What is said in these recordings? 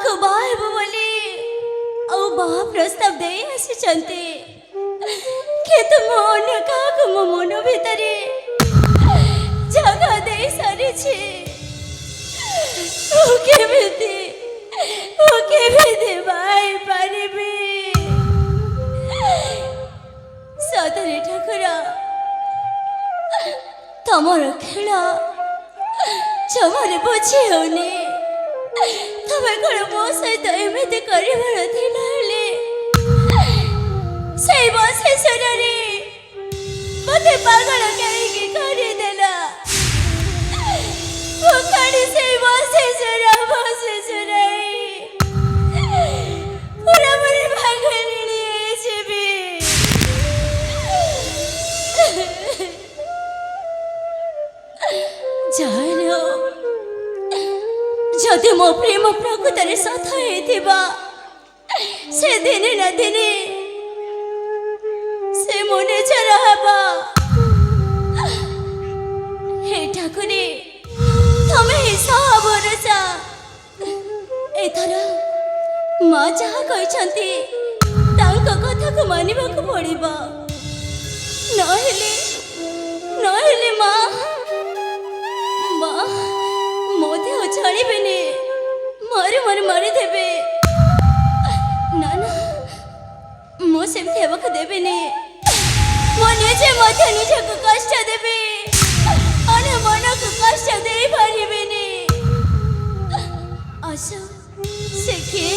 को बाहेब बोली और बाहा प्रस्ताव दे आसी कि तुम अन्य क्या मो मन भीतर जगह दे सारी भाई पारिबी सतरे ठाकुर तमर खेल जमार बुझी होनी तुम्हें कौन मो सहित एमती कर मत पागल कहीं करदेला पूरा पूरी भागनी जानो जदि मो प्रेम प्रकृतर सत से दिने ना दिने से मने चला हबा हे ठाकुरे तमें ही सह भरोसा एथर माँ जहाँ कहते कथा को मानवा को पड़िबा नहेले माँ माँ मो देह छाड़बेनि मारिदेवे ना ना मो सेमती हेबाक देबेनि मो निजे मध्य निजक कष्ट देबे अने मन को कष्ट दे पारिबेनि आशा से किए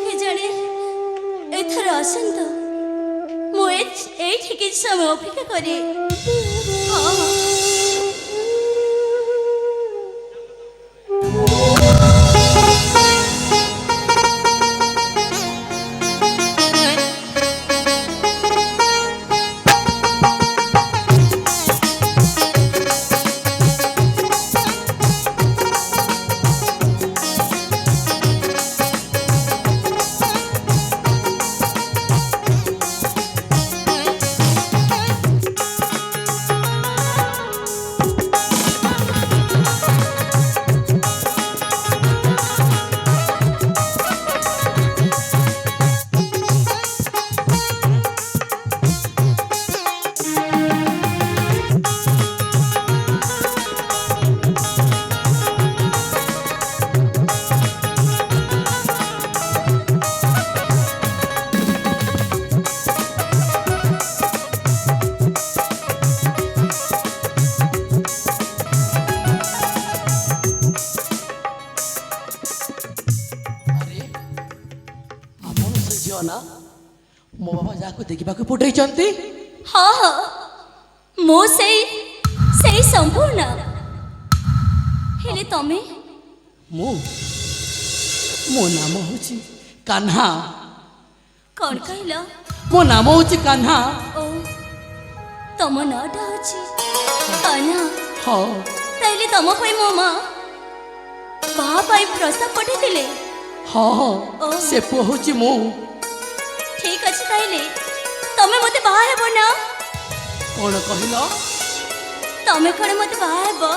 के जाने एथर आसंत मो एठी किछ समय अपेक्षा करे ना मो बाबा जाको देखा पठे हाँ हाँ मो से संपूर्ण हेले तमे मो नाम हूँ कान्हा कौन कहल मो नाम हूँ कान्हा ओ तम नाटा हूँ कान्हा हाँ ताइले तम मो माँ बाहा प्रस्ताव पठे हाँ से पुआ हूँ मो ठीक अच्छे ताइले तमे मते बाहा हेबो ना कौन कहल तमे कौन मते बाहा हेबो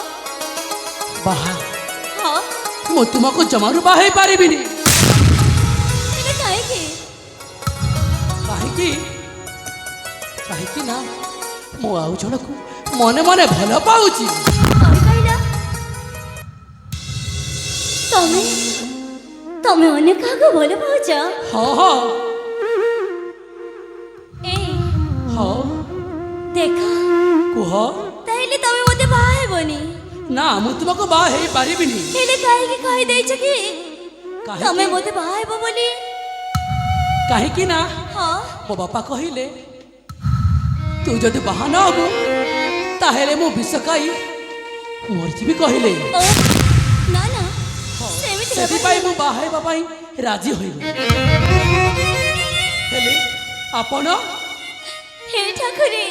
बाहा हाँ मो तुमको जमारू बाहे पारिबिनी हेले काहे ना मो आउ जण को मने मने भल पाउची कौन कहला तमे अन्य काको भल पाउछ हाँ हाँ हाँ देखा कुह ताइले तमे मते बाहा हेबोनी ना मु तुमको बाहे पारिबिनी हेले काहे की कहि दैछ कि काहे तमे मते बाहा हेबो बोली काहे कि ना हाँ मो बापा कहिले तू जदि बाहा न हबु ताहेले मु विषकाई मरजीबी कहिले ओ ना ना सेमिति सेति पाई मु बाहे बापाई राजी होइबो हेले आपण हे ठाकुरे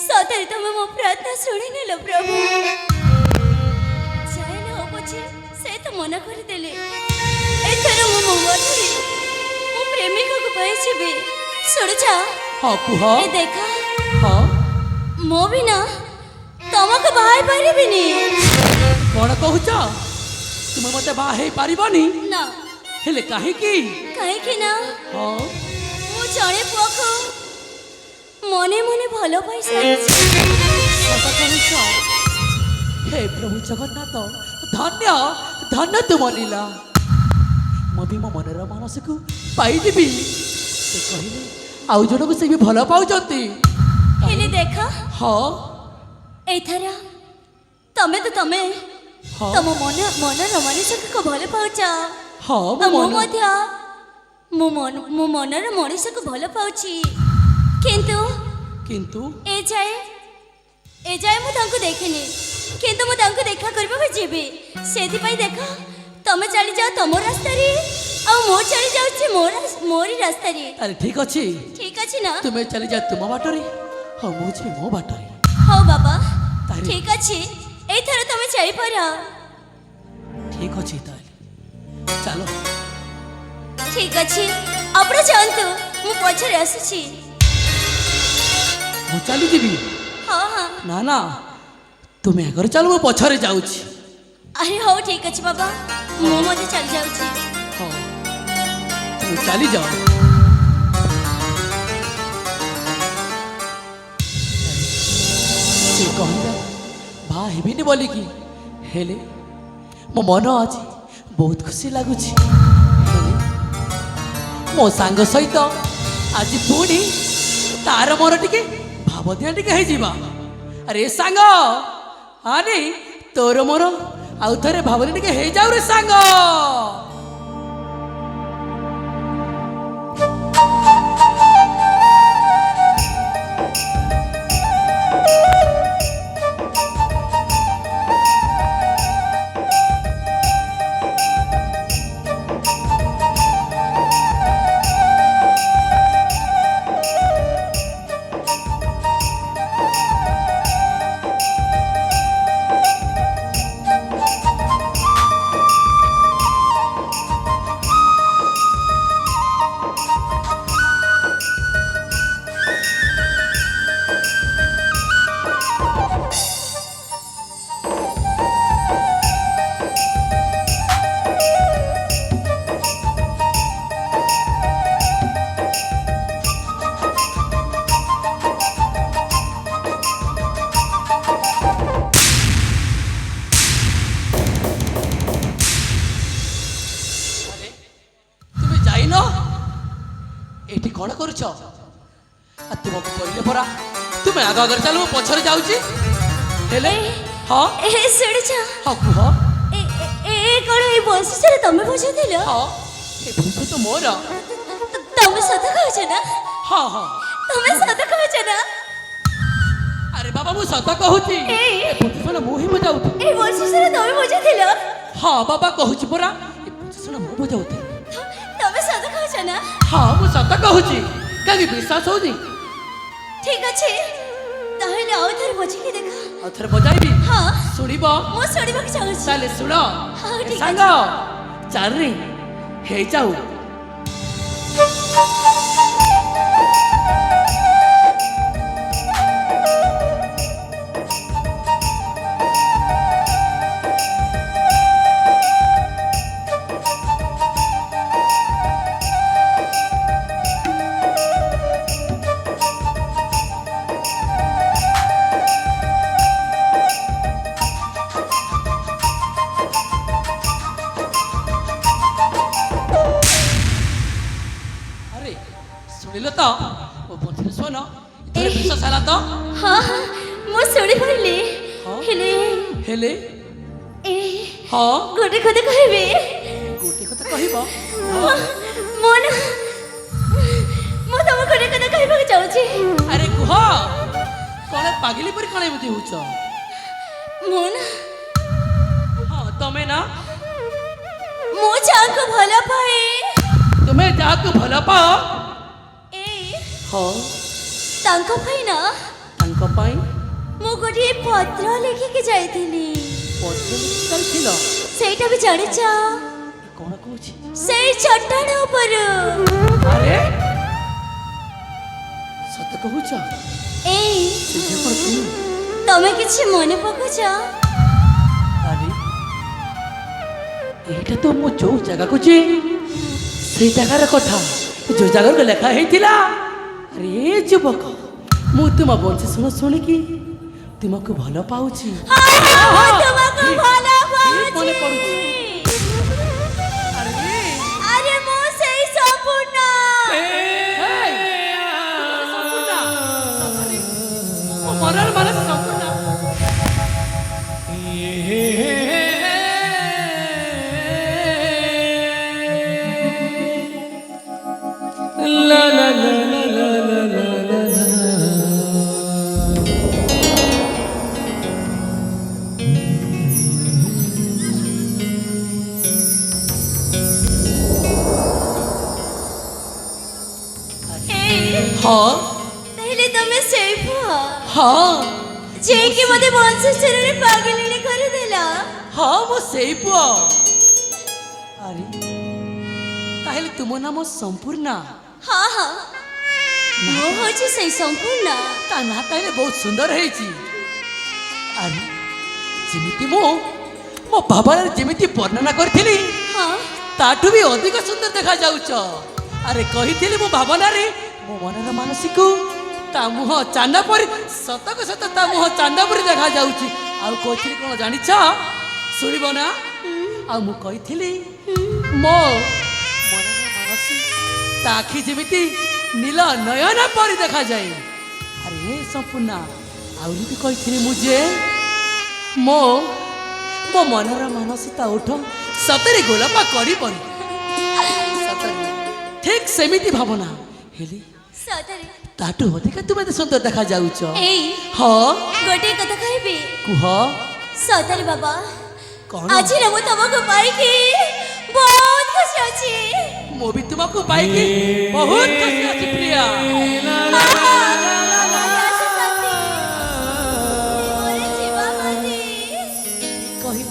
सतरे तमे मो प्रार्थना सुनि नेलो प्रभु जाय न हो पछे से तो मना कर देले एथर मो मठरी मो प्रेमिका को पाइछबे सुन जा हाँ कुह ए देखा हाँ मो बिना तमको बाहाई पारिबिनी कौन कहूच ତୁମେ ମତେ ବାହା ହେଇପାରିବନି ନା ହେଲେ କାହିଁକି? କାହିଁକି ନା ହଁ ମୁଁ ଜଣେ ପୁଅକୁ ମନେ ମନେ ଭଲ ପାଇସାରିଛି। ସତ କହୁଛ। ହେ ପ୍ରଭୁ ଜଗନ୍ନାଥ, ଧନ୍ୟ ଧନ୍ୟ ତୁମ ଲୀଳା। ମୁଁ ବି ମୋ ମନର ମାନସକୁ ପାଇଯିବି। ସେ କହିଲେ ଆଉ ଜଣକୁ ସେ ବି ଭଲ ପାଉଛନ୍ତି। ହେଲେ ଦେଖ ହଁ ଏଇଥର ତମେ ହଁ ତମ ମନର ମଣିଷକୁ ଭଲ ପାଉଛ। ହଁ ଆଉ ମୁଁ ମନ ମଧ୍ୟ ମୋ ମନର ମଣିଷକୁ ଭଲ ପାଉଛି। କିନ୍ତୁ କିନ୍ତୁ ଏଯାଏ ମୁଁ ତାଙ୍କୁ ଦେଖିନି। କିନ୍ତୁ ମୁଁ ତାଙ୍କୁ ଦେଖା କରିବାକୁ ଯିବି। ସେଥିପାଇଁ ଦେଖ ତମେ ଚାଲିଯାଅ ତମ ରାସ୍ତାରେ ଆଉ ମୁଁ ଚାଲି ଯାଉଛି ମୋରି ରାସ୍ତାରେ। ଆରେ ଠିକ ଅଛି, ଠିକ ଅଛି ନା? ତୁମେ ଚାଲିଯା ତୁମ ବାଟରେ, ହଁ ମୁଁ ଯିବି ମୋ ବାଟରେ। ହଉ ବାବା ତାହେଲେ- ଠିକ ଅଛି, ଏଇଥର ତମେ ଚାଲିପାର। ଠିକ ଅଛି ତାହେଲେ ଚାଲ। ଠିକ ଅଛି ଆପଣ ଯାଆନ୍ତୁ, ମୁଁ ପଛରେ ଆସୁଛି। ମୁଁ ଚାଲିଯିବି। ହଁ ହଁ ନା ନା ତୁମେ ଆଗରେ ଚାଲ, ମୁଁ ପଛରେ ଯାଉଛି। ଆରେ ହଉ ଠିକ ଅଛି ବାବା, ମୁଁ ମଧ୍ୟ ଚାଲି ଯାଉଛି। ହଁ ତୁମେ ଚାଲିଯାଅ। ସେ କହିଲା ବାହା ହେବିନି ବୋଲିକି, ହେଲେ ମୋ ମନ ଆଜି ବହୁତ ଖୁସି ଲାଗୁଛି। ହେଲେ ମୋ ସାଙ୍ଗ ସହିତ ଆଜି ପୁଣି ତାର ମୋର ଟିକେ ଭାବଦିଆ ଟିକେ ହେଇଯିବା। ଆରେ ସାଙ୍ଗ, ଆରେ ତୋର ମୋର ଆଉ ଥରେ ଭାବନା ଟିକେ ହେଇଯାଉ ରେ ସାଙ୍ଗ। ଏଠି କ'ଣ କରୁଛ? ତୁମକୁ କହିଲେ ପରା ତୁମେ ଆଗ ଆଗରେ ଚାଲ, ମୁଁ ପଛରେ ଯାଉଛି। ହେଲେ ହଁ ଶୁଣିଛ ହଁ କୁହ। କ'ଣ ଏଇ ବଂଶରେ ତମେ ବୁଝୁଥିଲ? ହଁ ଏ ଭୂତ ତ ମୋର। ତମେ ସତ କହୁଛ ନା? ହଁ ହଁ ତମେ ସତ କହୁଛ ନା? ଆରେ ବାବା ମୁଁ ସତ କହୁଛି। ଏ ଭୂତ ମୁଁ ହିଁ ବଜାଉଥିଲି। ଏଇ ବଂଶରେ ତମେ ବୁଝୁଥିଲ? ହଁ ବାବା କହୁଛି ପରା, ଏ ଭୂତ ମୁଁ ବଜାଉଥିଲି। ତମେ ସତ କହୁଛ ନା? ହଁ ମୁଁ ସତ କହୁଛି, କାହିଁକି ବିଶ୍ୱାସ ହଉନି? ଠିକ ଅଛି, ତାହେଲେ ଆଉ ଥରେ ବଜେଇକି ଦେଖ। ଆଉ ଥରେ ବଜାଇବି? ହଁ ଶୁଣିବ? ମୁଁ ଶୁଣିବାକୁ ଚାହୁଁଛି। ତାହେଲେ ଶୁଣ ହଁ, ଠିକ ସାଙ୍ଗ, ଚାଲରେ ହେଇଯାଉ। ଶୁଣିଲ ତ ମୋ ବନ୍ଧୁର ଶୁଣ, ଏଥର ବିଶ୍ୱାସ ହେଲା ତ? ହଁ ହଁ ମୁଁ ଶୁଣିପାରିଲି। ହଁ? ହେଲେ ହେଲେ ଏ ହଁ ଗୋଟେ କଥା କହିବି। ଗୋଟେ କଥା କହିବ? ମୁଁ ନା ମୁଁ ତମକୁ ଗୋଟେ କଥା କହିବାକୁ ଚାହୁଁଛି। ଆରେ କୁହ, କ'ଣ ପାଗିଲି ପରି କ'ଣ ଏମିତି ହଉଛ? ମୁଁ ନା ହଁ ତମେ ନା, ମୁଁ ଯାହାକୁ ଭଲ ପାଏ, ତୁମେ ଯାହାକୁ ଭଲ ପାଅ, ହଁ ତାଙ୍କ ପାଇଁ ନା ତାଙ୍କ ପାଇଁ ମୁଁ ଗୋଟିଏ ପତ୍ର ଲେଖିକି ଯାଇଥିଲି। ପତ୍ର ଲେଖିପାରିଥିଲ? ସେଇଟା ବି ଜାଣିଛ? କ'ଣ କହୁଛି? ସେଇ ଚଟାଣ ଉପରୁ। ଆରେ ସତ କହୁଛ? ଏଇ ସେ ଝିଅ କ'ଣ ତୁମେ? ତମେ କିଛି ମନେ ପକାଉଛ? ଆରେ এইটা তো মো ଯୋଉ ଜାଗାକୁ ଯେ ସେଇ ଜାଗାର କଥା ଯୋଉ ଜାଗାକୁ ଲେଖା ହେଇଥିଲା। ଆରେ ଯୁବକ, ମୁଁ ତୁମ ବଂଶ ଶୁଣିକି ତୁମକୁ ଭଲ ପାଉଛି। ତୁମକୁ ଭଲ ମନେ ପାଉଛି। ପଡୁଛି। ଆରେ ଆରେ ମୁଁ ସେଇ ସମ୍ପୂର୍ଣ୍ଣ ମୋ ମନର ମାନେ ସମ୍ପୂର୍ଣ୍ଣ। La la la la la la la la la. ହଁ ତାହେଲେ ତମେ ସେଇ ପୁଅ ହଁ ଯିଏକି ମୋତେ ବଂଶସ୍ତରରେ ପାଗଳିନୀ କରିଦେଲା। ହଁ ମୁଁ ସେଇ ପୁଅ। ଆରେ ତାହେଲେ ତୁମ ନାମ ସମ୍ପୂର୍ଣ୍ଣ? ହଁ ହଁ ମୁଁ ହଉଛି ସେଇ ସମ୍ପୂର୍ଣ୍ଣ। ତା ନା ତାହେଲେ ବହୁତ ସୁନ୍ଦର ହେଇଛି। ଆରେ ଯେମିତି ମୁଁ ମୋ ଭାବନାରେ ଯେମିତି ବର୍ଣ୍ଣନା କରିଥିଲି ହଁ ତାଠୁ ବି ଅଧିକ ସୁନ୍ଦର ଦେଖାଯାଉଛ। ଆରେ କହିଥିଲି ମୋ ଭାବନାରେ ମୋ ମନର ମାନସିକୁ ତା ମୁହଁ ଚାନ୍ଦା ପରି, ସତକୁ ସତ ତା ମୁହଁ ଚାନ୍ଦା ପରି ଦେଖାଯାଉଛି। ଆଉ କହିଥିଲି କ'ଣ ଜାଣିଛ? ଶୁଣିବ ନା? ଆଉ ମୁଁ କହିଥିଲି ମୋ ମନର ମାନସି ତା ଆଖି ଯେମିତି ନୀଳ ନୟନ ପରି ଦେଖାଯାଏ। ଆରେ ସମ୍ପୂର୍ଣ୍ଣ ଆହୁରି ବି କହିଥିଲି ମୁଁ ଯେ ମୋ ମୋ ମନର ମାନସି ତା ଓଠ ସତରେ ଗୋଲାପ କରିବନି। ସତରେ ଠିକ୍ ସେମିତି ଭାବନା ହେଲି ସତରେ ତାଠୁ ଅଧିକା ତୁମେ ଏତେ ସୁନ୍ଦର ଦେଖାଯାଉଛ। ଏଇ ହଁ ଗୋଟିଏ କଥା କହିବି। କୁହ। ସତରେ ବାବା, କ'ଣ? ଆଜି ନା ମୁଁ ତମକୁ ପାଇକି ବହୁତ ଖୁସି ଅଛି। ମୁଁ ବି ତୁମକୁ ପାଇକି ବହୁତ ଖୁସି ଅଛି ପ୍ରିୟା। କହିଲ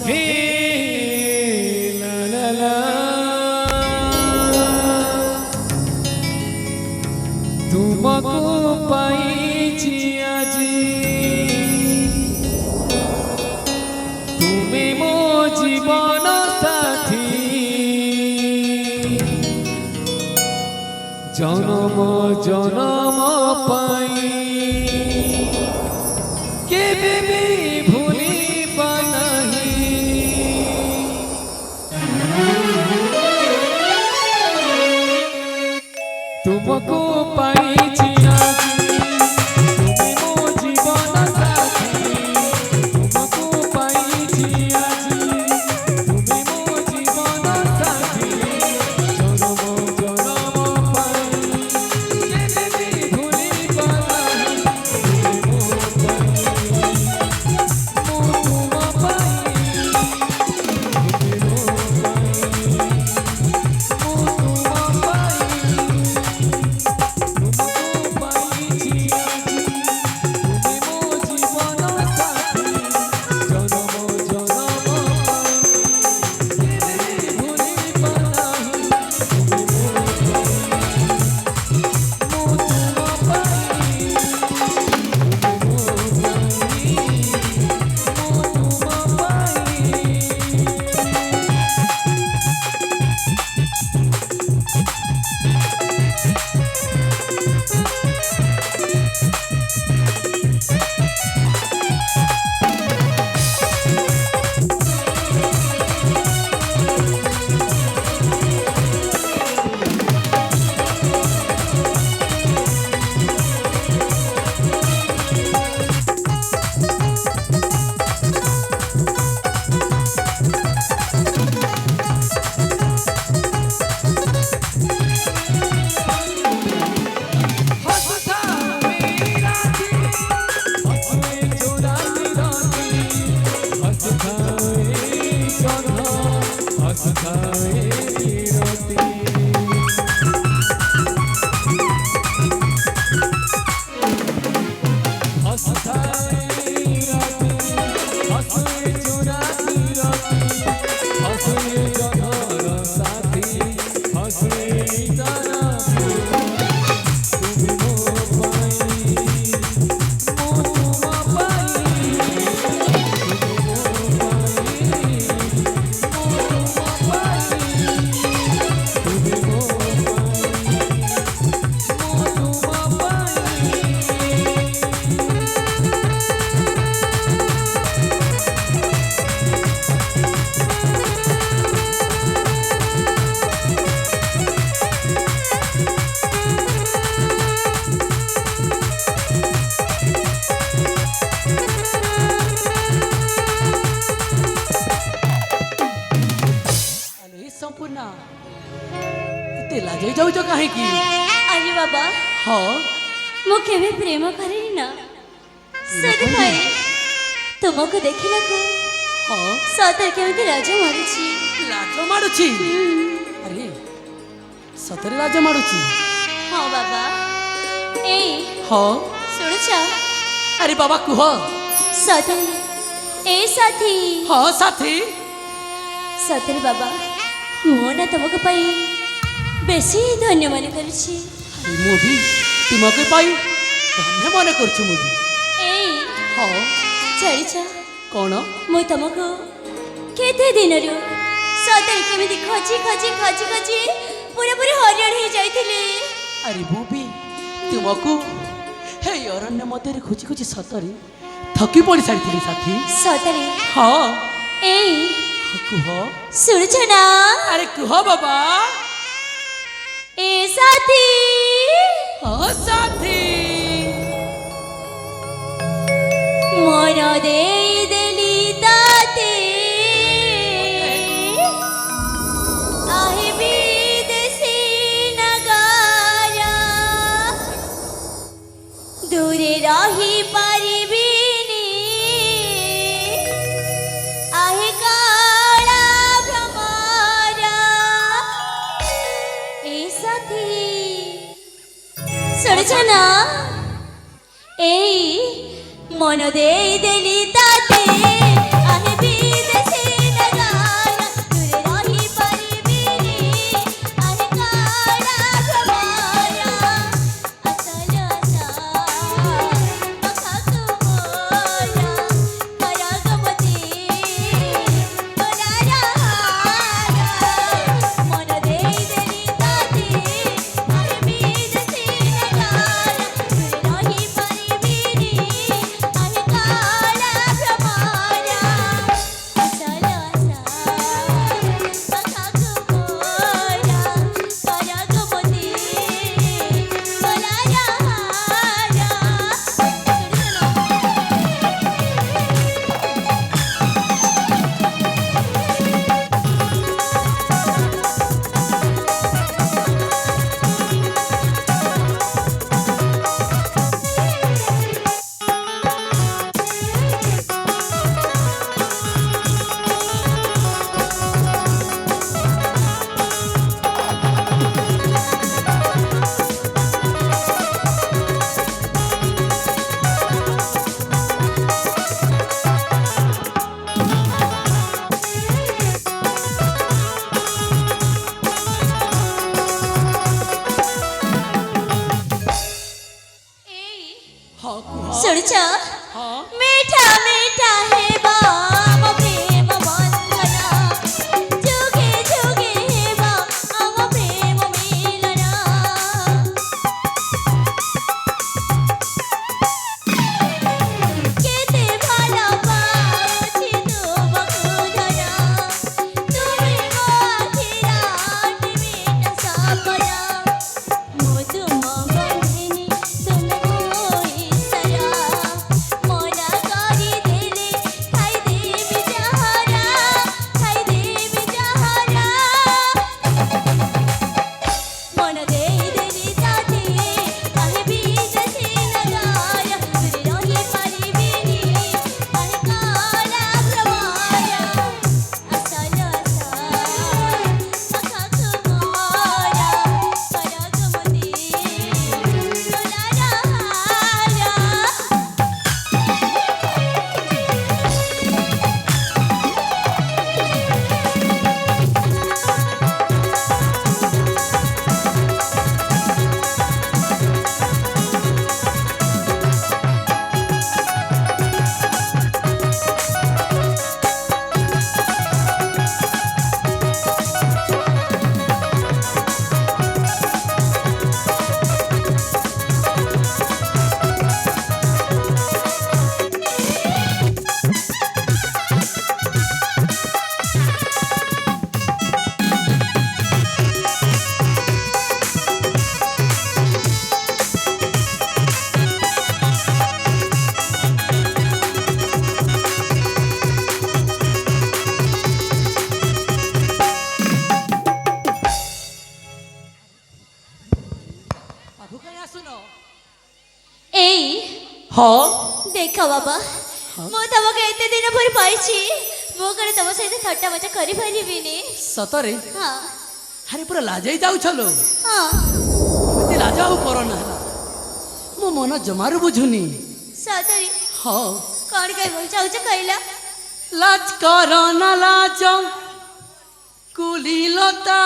La la la. ତୁମକୁ ପାଇଛି ଆଜି, ତୁମେ ମୋ ଜୀବନ ସାଥୀ, ଜନମ ଜନମ ପାଇଁ କେବେ ବି ଭୁଲିବା ନାହିଁ। ତୁମକୁ ପାଇଛି ଆଜି, ତୁମେ ମୋ ଜୀବନ ସାଥୀ, ତୁମକୁ ପାଇଛି ଆଜି, ତୁମେ ମୋ ଜୀବନ ସାଥୀ, ଜନମ ଜନମ ପାଇଁ କେବେ ବି ଭୁଲିବା ନାହିଁ। ତୁମେ ମୋ ପାଇଁ, ମୁଁ ତୁମ ପାଇଁ, ତୁମେ ମୋ ପାଇଁ, ମୁଁ ତୁମ ପାଇଁ। ସମ୍ପୂର୍ଣ୍ଣା ଏତେ ଲାଜେଇ ଯାଉଛ କାହିଁକି? ଆରେ ବାବା ହଁ ମୁଁ କେବେ ପ୍ରେମ କରିନି ନା ସେଥିପାଇଁ ତୁମକୁ ଦେଖିଲାକୁ ହଁ ସତରେ କେମିତି ଲାଜ ମାରୁଛି। ଲାଜ ମାଡୁଛି? ଆରେ ସତରେ ଲାଜ ମାଡୁଛି? ହଁ ବାବା ଏଇ ହଁ ଶୁଣୁଛ ଆରେ ବାବା କୁହ। ସତରେ ଏଇ ସାଥୀ ହଁ ସାଥୀ ସତରେ ବାବା ମୁଁ ନା ତୁମକୁ ପାଇଁ ବେଶୀ ଧନ୍ୟ ମନେ କରୁଛି। ଆରେ ମୁଁ ବି ତୁମକୁ ପାଇ ଧନ୍ୟ ମନେ କରୁଛୁ। ମୁଁ ବି ଏଇ ହଁ ଜାଣିଛ କ'ଣ? ମୁଁ ତୁମକୁ କେତେ ଦିନରୁ ସତରେ କେମିତି ଖୋଜି ଖୋଜି ଖୋଜି ଖୋଜି ପୁରାପୁରି ହଇରାଣ ହେଇଯାଇଥିଲି। ଆରେ ମୁଁ ବି ତୁମକୁ ହେ ଅରଣ୍ୟ ମଧ୍ୟରେ ଖୋଜି ଖୋଜି ସତରେ ଥକି ପଡ଼ି ସାରିଥିଲି ସାଥୀ। ସତରେ ହଁ ଏଇ କୁହ। ଶୁଣୁଛ ନା ଆରେ କୁହ ବାବା। ଏ ସାଥୀ ହଁ ସାଥୀ ମନ ଦେଇଦେଲି ତାତେ ଆହେ ବିଦେଶୀ ନଗାରା ଦୂରେ ରହିପାରିବିନି ଆହେ କାଳା ଭ୍ରମରା। ଏ ସାଥୀ ଶୁଣୁଛ ନା ଏଇ ମନ ଦେଇଦେଲି ତାତେ ଆହେ ବିଦେଶୀ ନଗାରା ଦୂରେ ରହିପାରିବିନି ଆହେ କାଳା ଭ୍ରମରା। ଅସଲ ଆଶା ପାଖକୁ ମୋରା ପରାଗମତି ତୋରାର ହାରା ମନ ଦେଇଦେଲି ତାତେ ଆହେ ବିଦେଶୀ ନଗାରା ଦୂରେ ରହିପାରିବିନି ଆହେ କାଳା ଭ୍ରମରା। ଅସଲ ଆଶା ପାଖକୁ ମୋରା ପରାଗମତି ତୋରାର ହାରା। ହଁ କୁହ। ଶୁଣୁଛ ହଁ ମିଠା ମିଠା ହେବା ଆମ ପ୍ରେମ ବନ୍ଧନ ଯୁଗେ ଯୁଗେ ହେବା ଆମ ପ୍ରେମ ମିଳନ କେତେ ଭଲ ପାଉଛି ତୁମକୁ ଧନ ତୁମେ ମୋ ଆଖିର ମିଠା ସପନ ମୁଁ ତୁମ ବନ୍ଧିନୀ ତୁମ ମୋ ଈଶ୍ୱର ହଁ ଦେଖ ବାବା ମୁଁ ତମକୁ ଏତେ ଦିନ ପରେ ପାଇଛି ମୁଁ କଣ ତମ ସହିତ ଥଟ୍ଟା ମଜା କରିପାରିବିନି ସତରେ ହଁ ଆରେ ପୁରା ଲାଜେଇ ଯାଉଛଲୋ ହଁ ଏମିତି ଲାଜ ଆଉ କରନା ମୋ ମନ ଜମାରୁ ବୁଝୁନି ସତରେ ହଁ କଣ କହିବାକୁ ଚାହୁଁଛ କହିଲ লাজ কর না লাজ কুলিলতা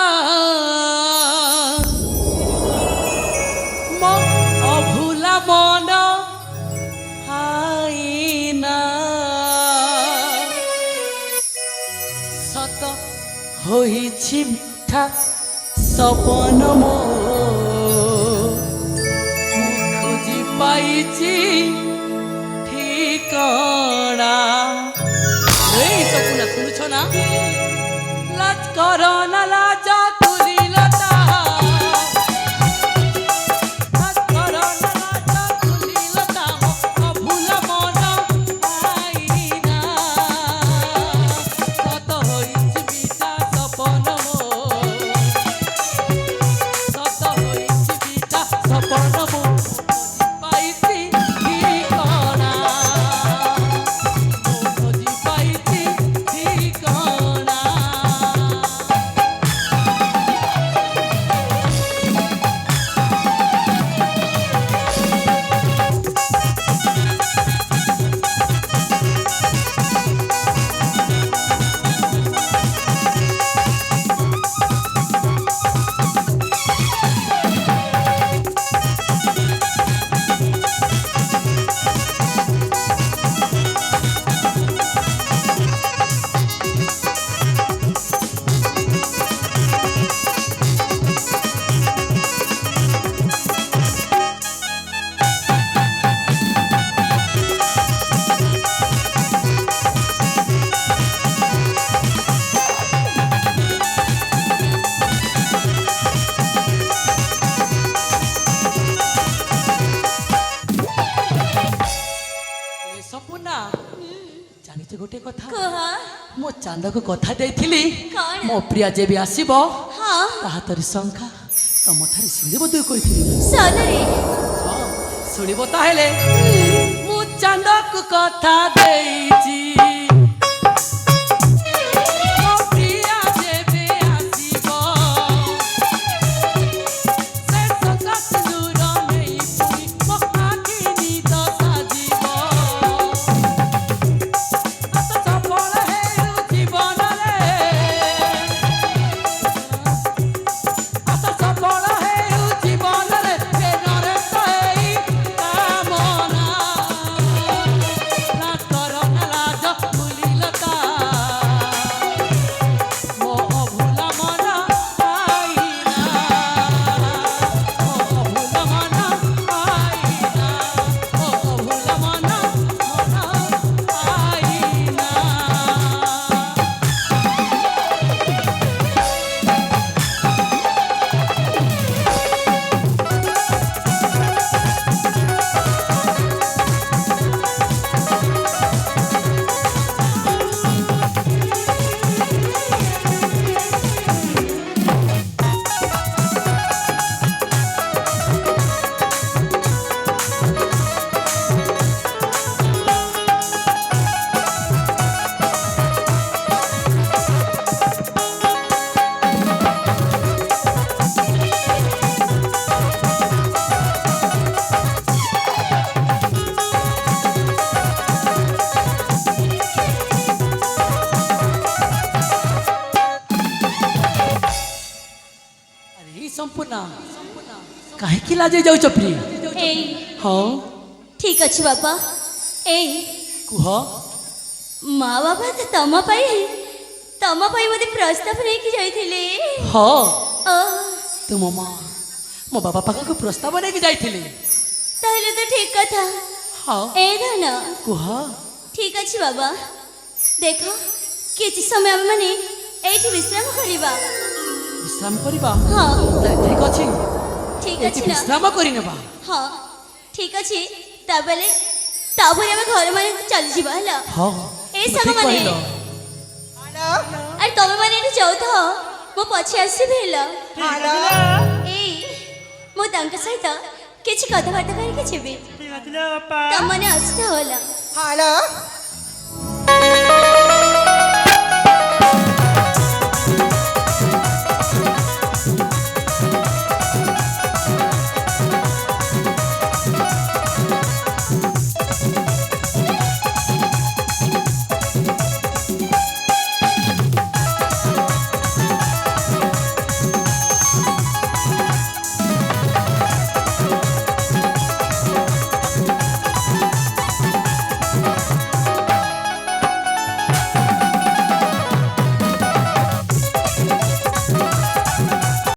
অভুলা মন হাইনা সত হইছি মিঠা সপন মো খুঁজি পাইছি ঠিকনা এই সপুনা শুনছ না লাজ কর না লাজ কুলিলতা লাজ কর না লাজ কুলিলতা অভুল মন আইনা কত হইছি মিঠা সপন কত হইছি মিঠা সপন পাইছি ঠিকনা খোঁজি পাইছি ঠিকনা সপুনা জানিছ গোটে কথা କୁହ ମୋ ଚାନ୍ଦକୁ କଥା ଦେଇଥିଲି କଣ? ମୋ ପ୍ରିୟା ଯେବେ ଆସିବ ହଁ ତା ହାତରେ ଶଙ୍ଖା ତମଠାରେ ସିନ୍ଧିବ ଦୁଇ କହିଥିଲି ସତରେ ହଁ ଶୁଣିବ ତାହେଲେ ମୁଁ ଚାନ୍ଦକୁ କଥା ଦେଇଛି ମୋ ପ୍ରିୟା ଯେବେ ଆସିବ ସେ ଶଙ୍ଖା ସିନ୍ଦୁର ନେଇ ପୁଣି ମୋ ଆଖି ନିଦ ସାଜିବ ଆସ ସଫଳ ହେଉ ଜୀବନରେ ଆସ ସଫଳ ହେଉ ଜୀବନରେ ପ୍ରେମରେ ତୋଇ କାମନା ଲାଜ କର ନା ଲାଜ କୁଲିଲତା ମୋ ଅଭୁଲା ମନ ଆଇନା ମୋ ଅଭୁଲା ମନ ଆଇନା ମୋ ଅଭୁଲା ମନ ଆଇନା ଆରେ ଏଇ ସମ୍ପୂର୍ଣ୍ଣ କାହିଁକି ଲାଜେଇ ଯାଉଛ ପ୍ରିୟ ଏଇ ହଁ ଠିକ ଅଛି ବାପା ଏଇ କୁହ ମା ବାବା ତ ତମ ପାଇଁ ମୋତେ ପ୍ରସ୍ତାବ ନେଇକି ଯାଇଥିଲେ ହଁ ଓ ତୁମ ମା ମୋ ବାବା ପାଖକୁ ପ୍ରସ୍ତାବ ନେଇକି ଯାଇଥିଲି ତାହେଲେ ତ ଠିକ କଥା ହଁ ଏ ଧନ କୁହ ଠିକ ଅଛି ବାବା ଦେଖ କିଛି ସମୟ ଆମେମାନେ ଏଇଠି ବିଶ୍ରାମ କରିବା ବିଶ୍ରାମ କରିବା ହଁ ତାହେଲେ ଠିକ ଅଛି ଠିକ ଏଠି ଅଛି ନା ବିଶ୍ରାମ କରିନେବା ହଁ ଠିକ ଅଛି ତାପରେ ଆମେ ଘର ମାନଙ୍କୁ ଚାଲିଯିବା ହେଲା ହଁ ଏ ତୁମେ ଠିକ ସାଙ୍ଗମାନେ କହିଲ। ଆରେ ତମେ ମାନେ ଏଠି ଯାଉଥାଅ ମୁଁ ପଛେ ଆସିବି ହେଲା ହ୍ୟାଲୋ ଏଇ ମୁଁ ତାଙ୍କ ସହିତ କିଛି କଥାବାର୍ତ୍ତା କରିକି ଯିବି ତମମାନେ ଅସ୍ତ ହେଲା ହ୍ୟାଲୋ